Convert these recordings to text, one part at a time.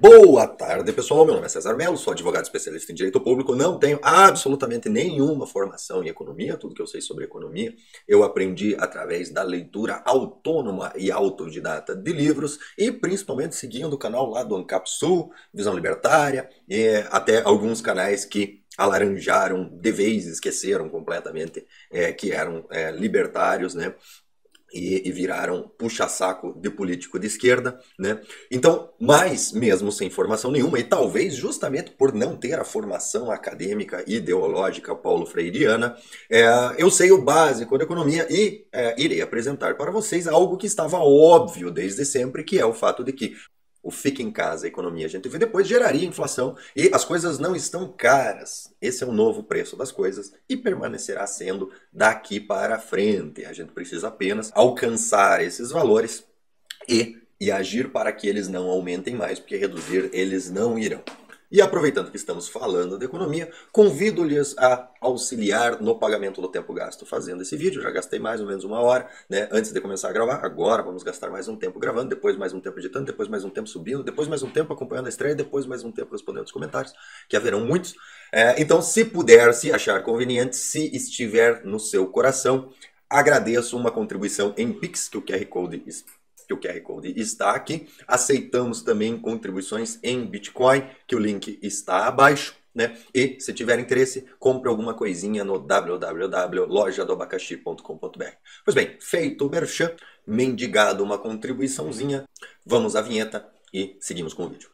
Boa tarde, pessoal. Meu nome é César Mello, sou advogado especialista em direito público, não tenho absolutamente nenhuma formação em economia. Tudo que eu sei sobre economia eu aprendi através da leitura autônoma e autodidata de livros e principalmente seguindo o canal lá do Ancap Sul, Visão Libertária, e até alguns canais que alaranjaram de vez, esqueceram completamente que eram libertários, né? E viraram puxa-saco de político de esquerda, né? Então, mas mesmo sem formação nenhuma, e talvez justamente por não ter a formação acadêmica ideológica paulo freireana, eu sei o básico da economia e irei apresentar para vocês algo que estava óbvio desde sempre, que é o fato de que o fica em casa, a economia, a gente vê depois, geraria inflação e as coisas não estão caras. Esse é o novo preço das coisas e permanecerá sendo daqui para frente. A gente precisa apenas alcançar esses valores e agir para que eles não aumentem mais, porque reduzir eles não irão. E aproveitando que estamos falando de economia, convido-lhes a auxiliar no pagamento do tempo gasto fazendo esse vídeo. Já gastei mais ou menos uma hora, né, antes de começar a gravar. Agora vamos gastar mais um tempo gravando, depois mais um tempo editando, depois mais um tempo subindo, depois mais um tempo acompanhando a estreia, depois mais um tempo respondendo os comentários, que haverão muitos. Então, se puder, se achar conveniente, se estiver no seu coração, agradeço uma contribuição em Pix, que o QR Code está aqui. Aceitamos também contribuições em Bitcoin, que o link está abaixo, né? E se tiver interesse, compre alguma coisinha no www.lojadoabacaxi.com.br. Pois bem, feito o merchan, mendigado uma contribuiçãozinha, vamos à vinheta e seguimos com o vídeo.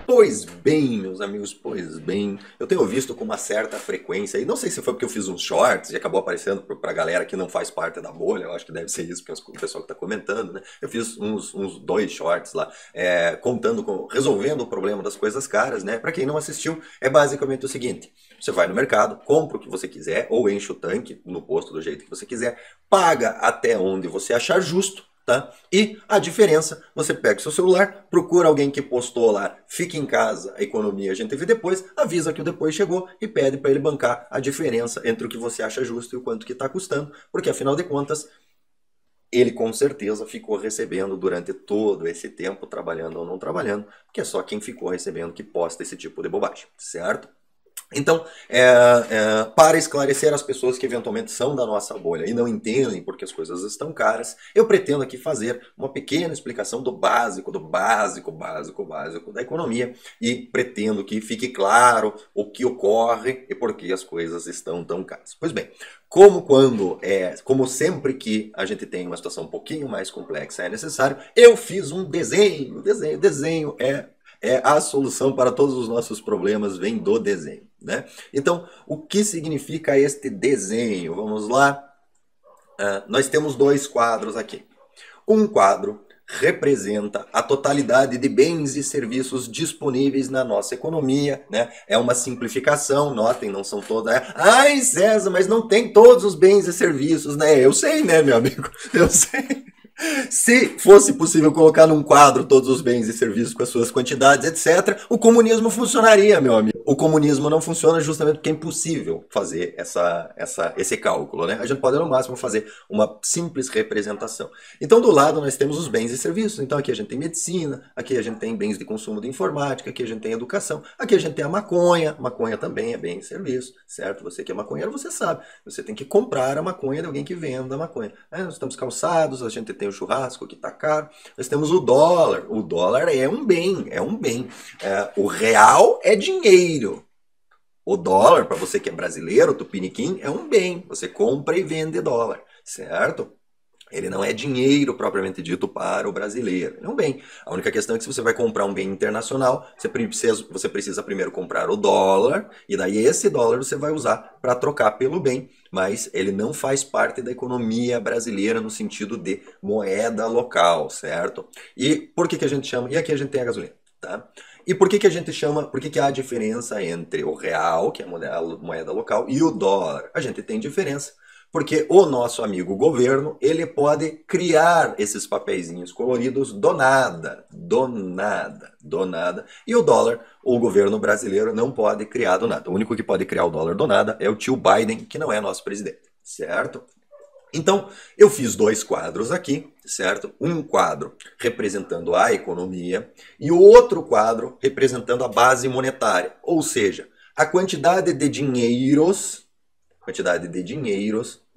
Pois bem, meus amigos, pois bem, eu tenho visto com uma certa frequência, e não sei se foi porque eu fiz uns shorts e acabou aparecendo pra galera que não faz parte da bolha, eu acho que deve ser isso, porque o pessoal que tá comentando, né? Eu fiz uns 2 shorts lá, resolvendo o problema das coisas caras, né? Pra quem não assistiu, é basicamente o seguinte: você vai no mercado, compra o que você quiser, ou enche o tanque no posto do jeito que você quiser, paga até onde você achar justo, tá? E a diferença, você pega o seu celular, procura alguém que postou lá, fica em casa, a economia a gente vê depois, avisa que o depois chegou e pede para ele bancar a diferença entre o que você acha justo e o quanto que está custando, porque afinal de contas, ele com certeza ficou recebendo durante todo esse tempo, trabalhando ou não trabalhando, porque é só quem ficou recebendo que posta esse tipo de bobagem, certo? Então, para esclarecer as pessoas que eventualmente são da nossa bolha e não entendem porque as coisas estão caras, eu pretendo aqui fazer uma pequena explicação do básico da economia e pretendo que fique claro o que ocorre e por que as coisas estão tão caras. Pois bem, como sempre que a gente tem uma situação um pouquinho mais complexa é necessário, eu fiz um desenho. Desenho é a solução para todos os nossos problemas, vem do desenho, né? Então, o que significa este desenho? Vamos lá. Nós temos 2 quadros aqui. Um quadro representa a totalidade de bens e serviços disponíveis na nossa economia, né? É uma simplificação, notem, não são todas. Ai, César, mas não tem todos os bens e serviços, né? Eu sei, né, meu amigo? Eu sei. Se fosse possível colocar num quadro todos os bens e serviços com as suas quantidades, etc., o comunismo funcionaria, meu amigo. O comunismo não funciona justamente porque é impossível fazer esse cálculo, né? A gente pode, no máximo, fazer uma simples representação. Então, do lado, nós temos os bens e serviços. Então, aqui a gente tem medicina, aqui a gente tem bens de consumo de informática, aqui a gente tem educação, aqui a gente tem a maconha. Maconha também é bem e serviço, certo? Você que é maconheiro, você sabe. Você tem que comprar a maconha de alguém que venda a maconha. Nós estamos calçados, a gente tem o churrasco que está caro. Nós temos o dólar. O dólar é um bem, o real é dinheiro. O dólar, para você que é brasileiro, tupiniquim, é um bem. Você compra e vende dólar, certo? Ele não é dinheiro propriamente dito para o brasileiro, ele é um bem. A única questão é que se você vai comprar um bem internacional, você precisa primeiro comprar o dólar, e daí esse dólar você vai usar para trocar pelo bem, mas ele não faz parte da economia brasileira no sentido de moeda local, certo? E por que a gente chama? E aqui a gente tem a gasolina, tá? E por que a gente chama, por que há diferença entre o real, que é a moeda local, e o dólar? A gente tem diferença Porque o nosso amigo governo, ele pode criar esses papeizinhos coloridos do nada, do nada, do nada. E o dólar, o governo brasileiro não pode criar do nada. O único que pode criar o dólar do nada é o tio Biden, que não é nosso presidente, certo? Então, eu fiz 2 quadros aqui, certo? Um quadro representando a economia e o outro quadro representando a base monetária, ou seja, a quantidade de dinheiros,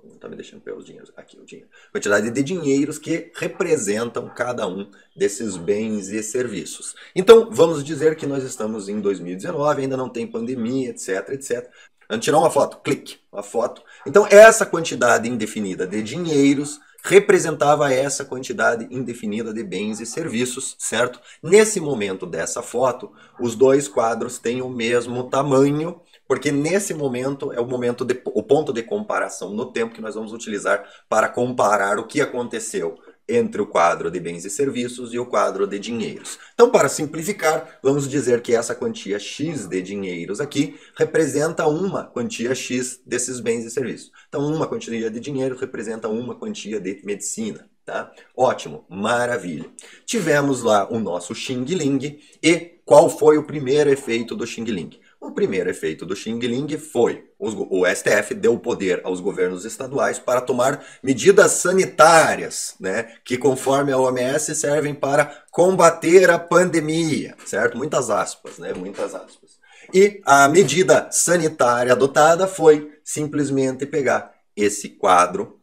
não tá me deixando pegar os dinheiros, aqui o dinheiro, quantidade de dinheiros que representam cada um desses bens e serviços. Então, vamos dizer que nós estamos em 2019, ainda não tem pandemia, etc, etc. Vamos tirar uma foto, clique, uma foto. Então, essa quantidade indefinida de dinheiros representava essa quantidade indefinida de bens e serviços, certo? Nesse momento dessa foto, os 2 quadros têm o mesmo tamanho, porque nesse momento é o ponto de comparação no tempo que nós vamos utilizar para comparar o que aconteceu entre o quadro de bens e serviços e o quadro de dinheiros. Então, para simplificar, vamos dizer que essa quantia X de dinheiros aqui representa uma quantia X desses bens e serviços. Então, uma quantia de dinheiro representa uma quantia de medicina. Tá? Ótimo, maravilha. Tivemos lá o nosso Xing Ling e qual foi o primeiro efeito do Xing Ling? O primeiro efeito do Xing Ling foi o STF deu poder aos governos estaduais para tomar medidas sanitárias, né, que conforme a OMS servem para combater a pandemia, certo? Muitas aspas, né? Muitas aspas. E a medida sanitária adotada foi simplesmente pegar esse quadro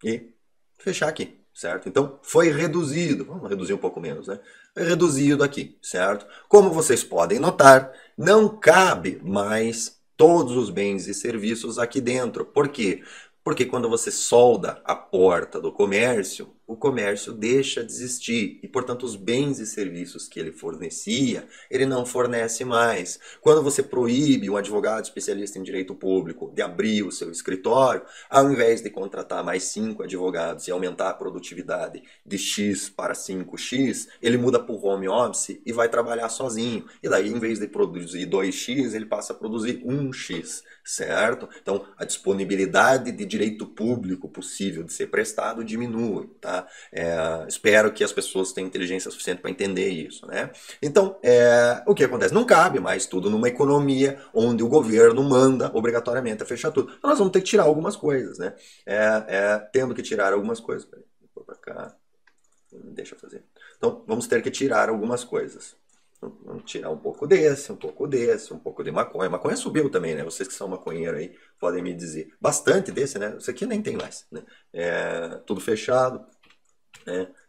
e fechar aqui, certo? Então, foi reduzido, vamos reduzir um pouco menos, né? Foi reduzido aqui, certo? Como vocês podem notar, não cabe mais todos os bens e serviços aqui dentro. Por quê? Porque quando você solda a porta do comércio, o comércio deixa de existir e, portanto, os bens e serviços que ele fornecia, ele não fornece mais. Quando você proíbe um advogado especialista em direito público de abrir o seu escritório, ao invés de contratar mais 5 advogados e aumentar a produtividade de X para 5X, ele muda para o home office e vai trabalhar sozinho. E daí, em vez de produzir 2X, ele passa a produzir 1X, certo? Então, a disponibilidade de direito público possível de ser prestado diminui, tá? Espero que as pessoas tenham inteligência suficiente para entender isso, né? Então, o que acontece? Não cabe mais tudo numa economia onde o governo manda obrigatoriamente a fechar tudo. Então, nós vamos ter que tirar algumas coisas, né? Tendo que tirar algumas coisas. Peraí, vou para cá. Deixa eu fazer. Então, vamos ter que tirar algumas coisas. Vamos tirar um pouco desse, um pouco desse, um pouco de maconha. Maconha subiu também, né? Vocês que são maconheiros aí podem me dizer. Bastante desse, né? Isso aqui nem tem mais, né? Tudo fechado.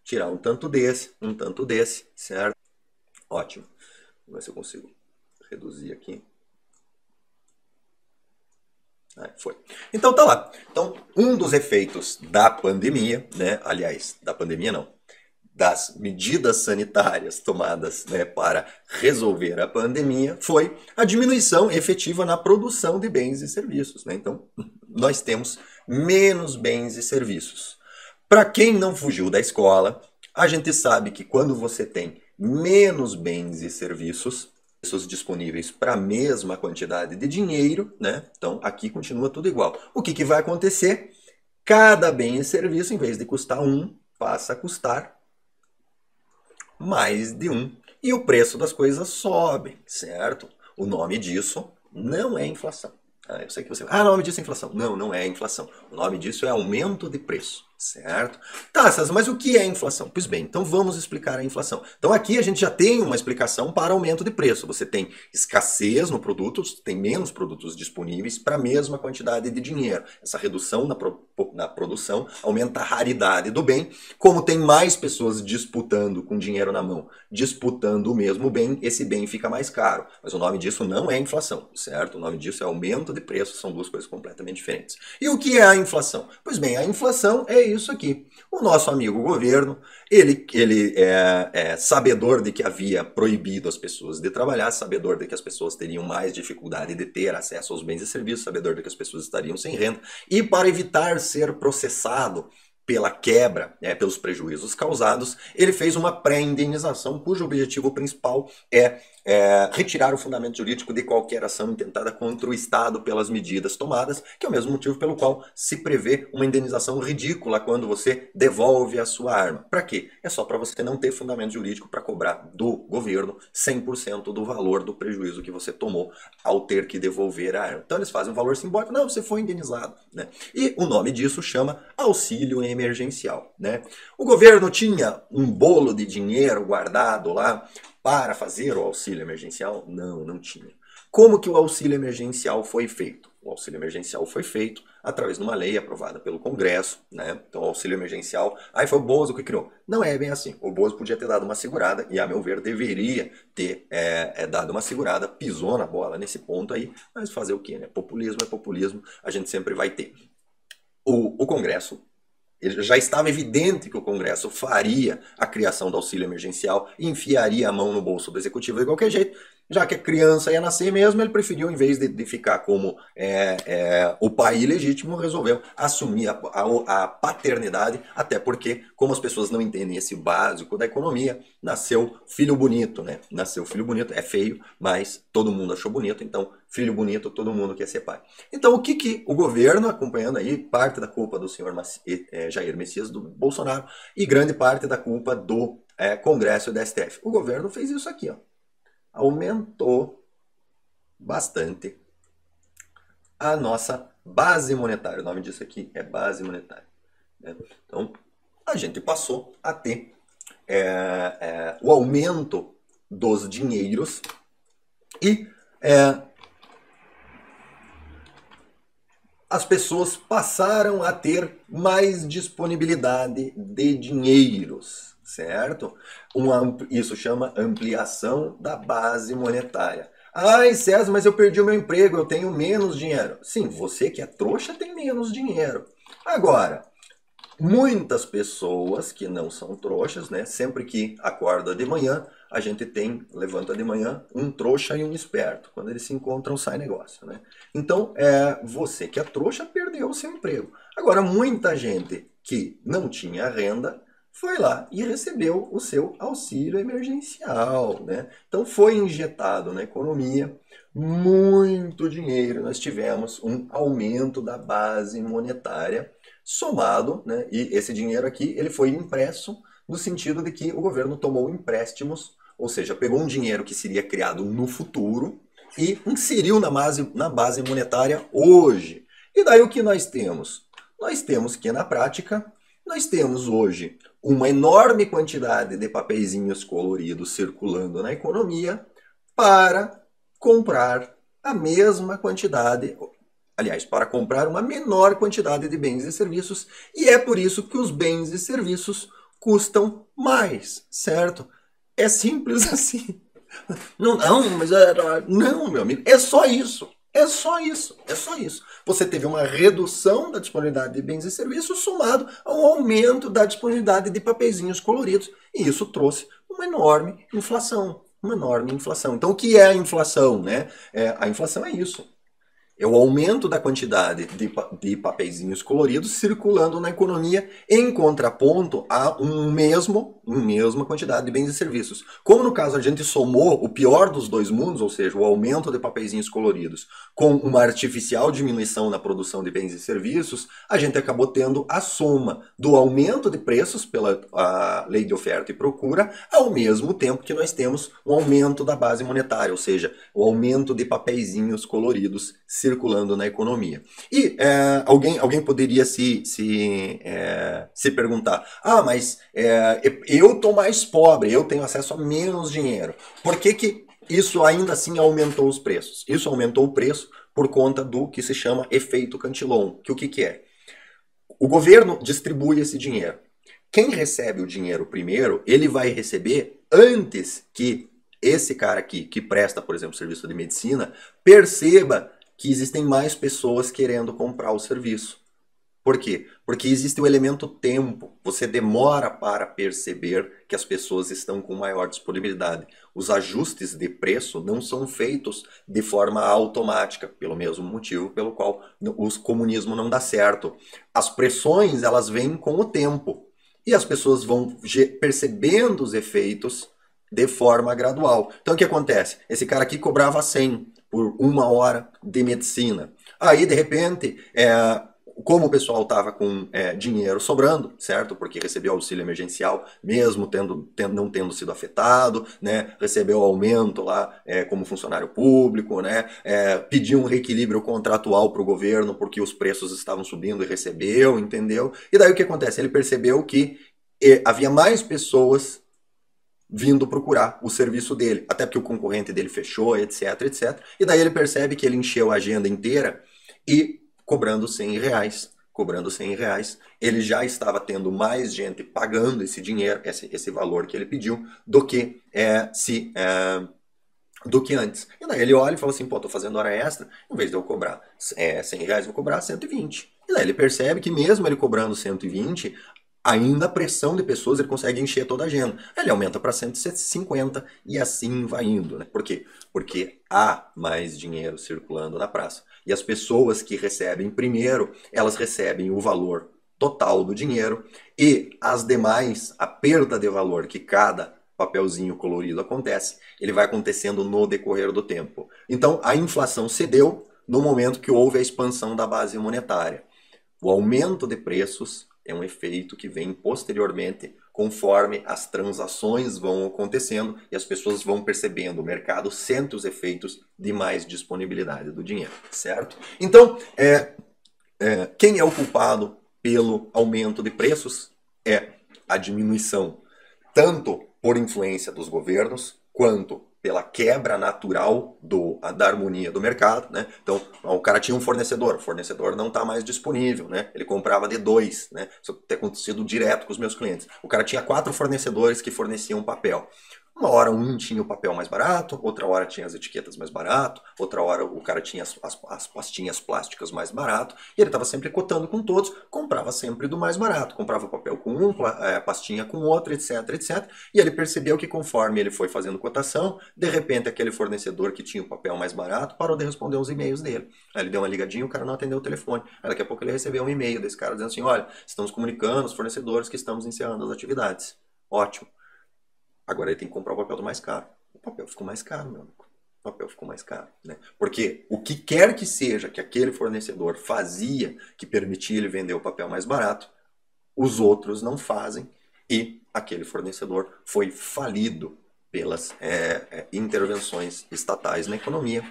Tirar um tanto desse, certo? Ótimo. Vamos ver se eu consigo reduzir aqui. Foi. Então tá lá. Então, um dos efeitos da pandemia, né? Aliás, da pandemia não. Das medidas sanitárias tomadas, né, para resolver a pandemia foi a diminuição efetiva na produção de bens e serviços, né? Então, nós temos menos bens e serviços. Para quem não fugiu da escola, a gente sabe que quando você tem menos bens e serviços disponíveis para a mesma quantidade de dinheiro, né? Então, aqui continua tudo igual. O que vai acontecer? Cada bem e serviço, em vez de custar 1, passa a custar mais de 1. E o preço das coisas sobe, certo? O nome disso não é inflação. Eu sei que você vai, o nome disso é inflação. Não, não é inflação. O nome disso é aumento de preço, certo? Tá, César, mas o que é inflação? Pois bem, então vamos explicar a inflação. Então aqui a gente já tem uma explicação para aumento de preço. Você tem escassez no produto, tem menos produtos disponíveis para a mesma quantidade de dinheiro. Essa redução na produção aumenta a raridade do bem. Como tem mais pessoas disputando com dinheiro na mão, disputando o mesmo bem, esse bem fica mais caro. Mas o nome disso não é inflação, certo? O nome disso é aumento de preço, são duas coisas completamente diferentes. E o que é a inflação? Pois bem, a inflação é isso aqui. O nosso amigo governo, ele é sabedor de que havia proibido as pessoas de trabalhar, sabedor de que as pessoas teriam mais dificuldade de ter acesso aos bens e serviços, sabedor de que as pessoas estariam sem renda, e para evitar ser processado pela quebra, pelos prejuízos causados, ele fez uma pré-indenização cujo objetivo principal é retirar o fundamento jurídico de qualquer ação intentada contra o Estado pelas medidas tomadas, que é o mesmo motivo pelo qual se prevê uma indenização ridícula quando você devolve a sua arma. Para quê? É só para você não ter fundamento jurídico para cobrar do governo 100% do valor do prejuízo que você tomou ao ter que devolver a arma. Então eles fazem um valor simbólico, não, você foi indenizado, né? E o nome disso chama auxílio emergencial, né? O governo tinha um bolo de dinheiro guardado lá para fazer o auxílio emergencial? Não, não tinha. Como que o auxílio emergencial foi feito? O auxílio emergencial foi feito através de uma lei aprovada pelo Congresso, né? Então o auxílio emergencial, aí foi o Bozo que criou. Não é bem assim. O Bozo podia ter dado uma segurada e, a meu ver, deveria ter dado uma segurada, pisou na bola nesse ponto aí, mas fazer o quê, né? Populismo é populismo, a gente sempre vai ter. O Congresso, já estava evidente que o Congresso faria a criação do auxílio emergencial e enfiaria a mão no bolso do executivo de qualquer jeito, já que a criança ia nascer mesmo, ele preferiu, em vez de ficar como o pai ilegítimo, resolveu assumir a paternidade, até porque, como as pessoas não entendem esse básico da economia, nasceu filho bonito, né? Nasceu filho bonito, é feio, mas todo mundo achou bonito, então filho bonito, todo mundo quer ser pai. Então o que o governo, acompanhando aí, parte da culpa do senhor Jair Messias do Bolsonaro e grande parte da culpa do Congresso e do STF. O governo fez isso aqui, ó. Aumentou bastante a nossa base monetária. O nome disso aqui é base monetária, né? Então, a gente passou a ter o aumento dos dinheiros e as pessoas passaram a ter mais disponibilidade de dinheiros, certo? Isso chama ampliação da base monetária. Ai, César, mas eu perdi o meu emprego, eu tenho menos dinheiro. Sim, você que é trouxa tem menos dinheiro. Agora, muitas pessoas que não são trouxas, né? Sempre que acorda de manhã, a gente levanta de manhã, um trouxa e um esperto. Quando eles se encontram, sai negócio, né? Então, você que é trouxa perdeu o seu emprego. Agora, muita gente que não tinha renda foi lá e recebeu o seu auxílio emergencial, né? Então, foi injetado na economia muito dinheiro. Nós tivemos um aumento da base monetária somado, né? E esse dinheiro aqui, ele foi impresso no sentido de que o governo tomou empréstimos, ou seja, pegou um dinheiro que seria criado no futuro e inseriu na base monetária hoje. E daí o que nós temos? Nós temos que, na prática, nós temos hoje uma enorme quantidade de papeizinhos coloridos circulando na economia para comprar a mesma quantidade, aliás, para comprar uma menor quantidade de bens e serviços, e é por isso que os bens e serviços custam mais, certo? É simples assim. Não, mas não, meu amigo, é só isso. É só isso, é só isso. Você teve uma redução da disponibilidade de bens e serviços somado a um aumento da disponibilidade de papeizinhos coloridos. E isso trouxe uma enorme inflação. Uma enorme inflação. Então, o que é a inflação, né? A inflação é isso. É o aumento da quantidade de papeizinhos coloridos circulando na economia em contraponto a mesma quantidade de bens e serviços. Como no caso a gente somou o pior dos dois mundos, ou seja, o aumento de papeizinhos coloridos com uma artificial diminuição na produção de bens e serviços, a gente acabou tendo a soma do aumento de preços pela lei de oferta e procura, ao mesmo tempo que nós temos um aumento da base monetária, ou seja, o aumento de papeizinhos coloridos circulando na economia. E alguém poderia se perguntar, mas eu estou mais pobre, eu tenho acesso a menos dinheiro. Por que isso ainda assim aumentou os preços? Isso aumentou o preço por conta do que se chama efeito Cantillon. Que o que é? O governo distribui esse dinheiro. Quem recebe o dinheiro primeiro, ele vai receber antes que esse cara aqui, que presta, por exemplo, serviço de medicina, perceba que existem mais pessoas querendo comprar o serviço. Por quê? Porque existe o elemento tempo. Você demora para perceber que as pessoas estão com maior disponibilidade. Os ajustes de preço não são feitos de forma automática, pelo mesmo motivo pelo qual o comunismo não dá certo. As pressões, elas vêm com o tempo. E as pessoas vão percebendo os efeitos de forma gradual. Então o que acontece? Esse cara aqui cobrava 100 por 1 hora de medicina. Aí, de repente, como o pessoal estava com dinheiro sobrando, certo? Porque recebeu auxílio emergencial, mesmo não tendo sido afetado, né? Recebeu aumento lá como funcionário público, né? Pediu um reequilíbrio contratual para o governo porque os preços estavam subindo e recebeu, entendeu? E daí o que acontece? Ele percebeu que havia mais pessoas vindo procurar o serviço dele, até porque o concorrente dele fechou, etc, etc. E daí ele percebe que ele encheu a agenda inteira e cobrando 100 reais, ele já estava tendo mais gente pagando esse dinheiro, esse valor que ele pediu, do que antes. E daí ele olha e fala assim, pô, tô fazendo hora extra, em vez de eu cobrar 100 reais, vou cobrar 120. E daí ele percebe que mesmo ele cobrando 120, ainda a pressão de pessoas ele consegue encher toda a agenda. Ele aumenta para 150 e assim vai indo. Né? Por quê? Porque há mais dinheiro circulando na praça. E as pessoas que recebem primeiro, elas recebem o valor total do dinheiro e as demais, a perda de valor que cada papelzinho colorido acontece, ele vai acontecendo no decorrer do tempo. Então a inflação cedeu no momento que houve a expansão da base monetária. O aumento de preços é um efeito que vem posteriormente, conforme as transações vão acontecendo e as pessoas vão percebendo, o mercado sente os efeitos de mais disponibilidade do dinheiro, certo? Então, quem é o culpado pelo aumento de preços? É a diminuição, tanto por influência dos governos, quanto pela quebra natural da harmonia do mercado, né? Então, o cara tinha um fornecedor, o fornecedor não está mais disponível, né? Ele comprava de 2, né? Isso tem acontecido direto com os meus clientes. O cara tinha 4 fornecedores que forneciam papel. Uma hora um tinha o papel mais barato, outra hora tinha as etiquetas mais barato, outra hora o cara tinha as pastinhas plásticas mais barato, e ele estava sempre cotando com todos, comprava sempre do mais barato, comprava papel com um, pastinha com outro, etc, etc. E ele percebeu que conforme ele foi fazendo cotação, de repente aquele fornecedor que tinha o papel mais barato parou de responder os e-mails dele. Aí ele deu uma ligadinha, o cara não atendeu o telefone. Aí daqui a pouco ele recebeu um e-mail desse cara dizendo assim, olha, estamos comunicando aos fornecedores que estamos encerrando as atividades. Ótimo. Agora ele tem que comprar o papel do mais caro. O papel ficou mais caro, meu amigo. O papel ficou mais caro. Né? Porque o que quer que seja que aquele fornecedor fazia que permitia ele vender o papel mais barato, os outros não fazem e aquele fornecedor foi falido pelas intervenções estatais na economia,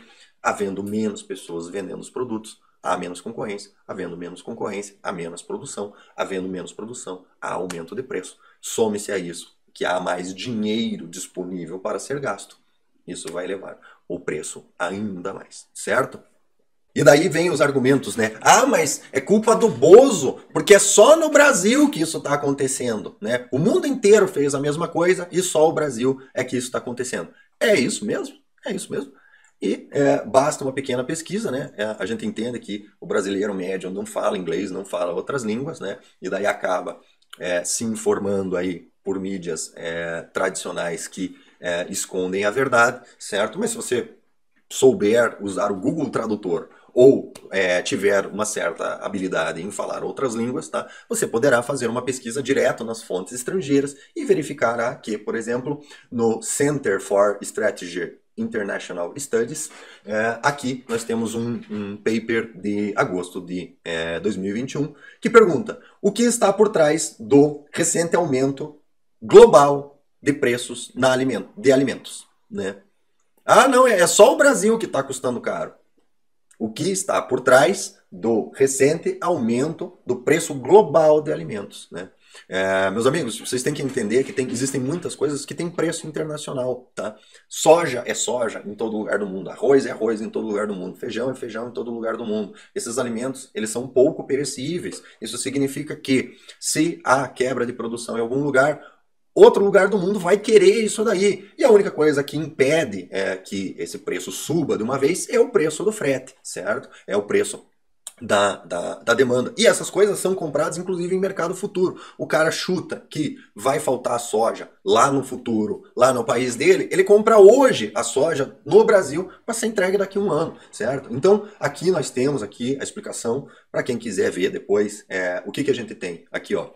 havendo menos pessoas vendendo os produtos, há menos concorrência, havendo menos concorrência, há menos produção, havendo menos produção, há aumento de preço. Some-se a isso que há mais dinheiro disponível para ser gasto. Isso vai levar o preço ainda mais, certo? E daí vem os argumentos, né? Ah, mas é culpa do Bozo, porque é só no Brasil que isso está acontecendo, né? O mundo inteiro fez a mesma coisa e só o Brasil é que isso está acontecendo. É isso mesmo? É isso mesmo. E basta uma pequena pesquisa, né? A gente entende que o brasileiro médio não fala inglês, não fala outras línguas, né? E daí acaba se informando aí por mídias tradicionais que escondem a verdade, certo? Mas se você souber usar o Google Tradutor ou tiver uma certa habilidade em falar outras línguas, tá? Você poderá fazer uma pesquisa direto nas fontes estrangeiras e verificar que, por exemplo, no Center for Strategy International Studies, aqui nós temos um paper de agosto de 2021 que pergunta o que está por trás do recente aumento global de preços de alimentos, né? Ah, não, é só o Brasil que está custando caro. O que está por trás do recente aumento do preço global de alimentos, né? Meus amigos, vocês têm que entender que existem muitas coisas que têm preço internacional, tá? Soja é soja em todo lugar do mundo, arroz é arroz em todo lugar do mundo, feijão é feijão em todo lugar do mundo. Esses alimentos, eles são pouco perecíveis. Isso significa que se há quebra de produção em algum lugar, outro lugar do mundo vai querer isso daí. E a única coisa que impede que esse preço suba de uma vez é o preço do frete, certo? É o preço da demanda. E essas coisas são compradas, inclusive, em mercado futuro. O cara chuta que vai faltar soja lá no futuro, lá no país dele, ele compra hoje a soja no Brasil para ser entregue daqui a um ano, certo? Então, aqui nós temos aqui a explicação para quem quiser ver depois o que a gente tem. Aqui, ó,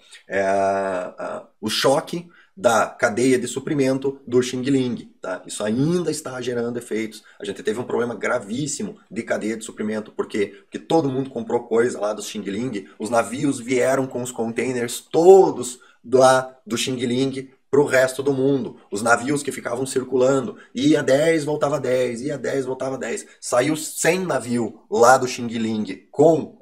o choque da cadeia de suprimento do Xing Ling. Tá? Isso ainda está gerando efeitos. A gente teve um problema gravíssimo de cadeia de suprimento. Por quê? Porque todo mundo comprou coisa lá do Xing Ling, os navios vieram com os containers todos do Xing Ling para o resto do mundo. Os navios que ficavam circulando, ia 10, voltava 10, ia 10, voltava 10. Saiu 100 navios lá do Xing Ling com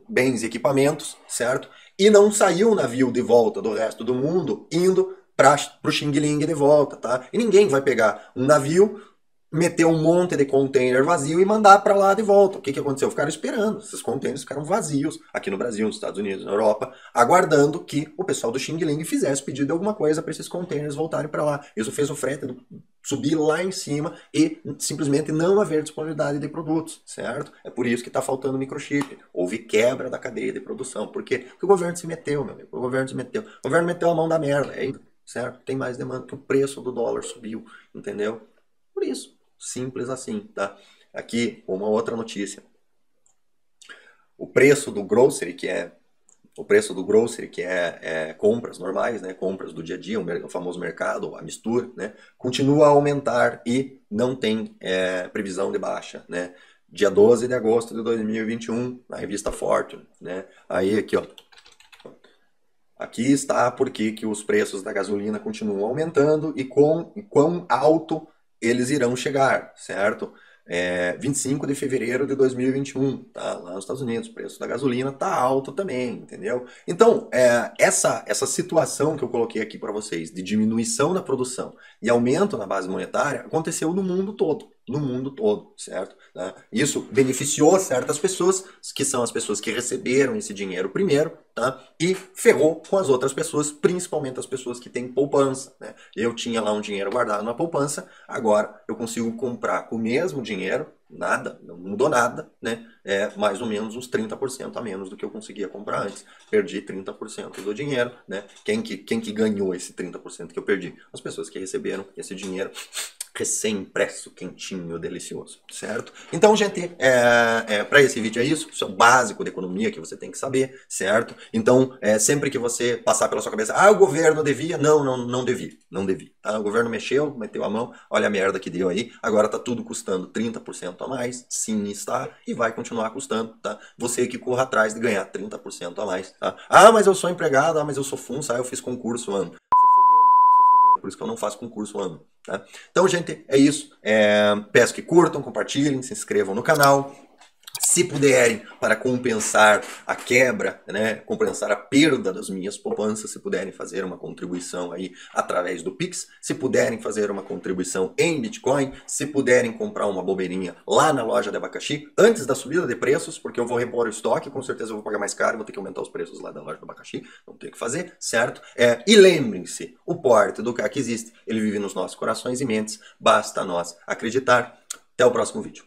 bens e equipamentos, certo? E não saiu o navio de volta do resto do mundo indo para o Xing Ling de volta, tá? E ninguém vai pegar um navio, meter um monte de container vazio e mandar para lá de volta. O que aconteceu? Ficaram esperando. Esses containers ficaram vazios aqui no Brasil, nos Estados Unidos, na Europa, aguardando que o pessoal do Xing Ling fizesse pedido de alguma coisa para esses containers voltarem para lá. Isso fez o frete subir lá em cima e simplesmente não haver disponibilidade de produtos, certo? É por isso que está faltando microchip. Houve quebra da cadeia de produção. Por quê? Porque o governo se meteu, meu amigo. O governo se meteu. O governo meteu a mão da merda, certo? Tem mais demanda, que o preço do dólar subiu, entendeu? Por isso. Simples assim, tá? Aqui, uma outra notícia. O preço do grocery, que é compras normais, né? Compras do dia a dia, o famoso mercado, a mistura, né? Continua a aumentar e não tem previsão de baixa, né? Dia 12 de agosto de 2021, na revista Fortune, né? Aí aqui, ó. Aqui está porque que os preços da gasolina continuam aumentando e quão alto eles irão chegar, certo? 25 de fevereiro de 2021, tá? Lá nos Estados Unidos, o preço da gasolina tá alto também, entendeu? Então, essa situação que eu coloquei aqui para vocês, de diminuição da produção e aumento na base monetária, aconteceu no mundo todo, certo? Tá? Isso beneficiou certas pessoas, que são as pessoas que receberam esse dinheiro primeiro, tá? E ferrou com as outras pessoas, principalmente as pessoas que têm poupança, né? Eu tinha lá um dinheiro guardado na poupança, agora eu consigo comprar com o mesmo dinheiro, nada, não mudou nada, né? Mais ou menos uns 30% a menos do que eu conseguia comprar antes. Perdi 30% do dinheiro, né? Quem que ganhou esse 30% que eu perdi? As pessoas que receberam esse dinheiro recém-impresso, quentinho, delicioso, certo? Então, gente, para esse vídeo é isso. Isso é o básico da economia que você tem que saber, certo? Então, sempre que você passar pela sua cabeça, o governo devia, não devia, tá? O governo mexeu, meteu a mão, olha a merda que deu aí, agora tá tudo custando 30% a mais, sim está, e vai continuar custando, tá? Você que corra atrás de ganhar 30% a mais, tá? Mas eu sou empregado, mas eu sou funça, eu fiz concurso, mano. Por isso que eu não faço concurso ano. Tá? Então, gente, é isso. Peço que curtam, compartilhem, se inscrevam no canal. Se puderem, para compensar a quebra, né, compensar a perda das minhas poupanças, se puderem fazer uma contribuição aí através do Pix, se puderem fazer uma contribuição em Bitcoin, se puderem comprar uma bobeirinha lá na loja de abacaxi, antes da subida de preços, porque eu vou repor o estoque, com certeza eu vou pagar mais caro, vou ter que aumentar os preços lá da loja do abacaxi, não tem o que fazer, certo? E lembrem-se, o porte do CAC existe, ele vive nos nossos corações e mentes, basta nós acreditar. Até o próximo vídeo.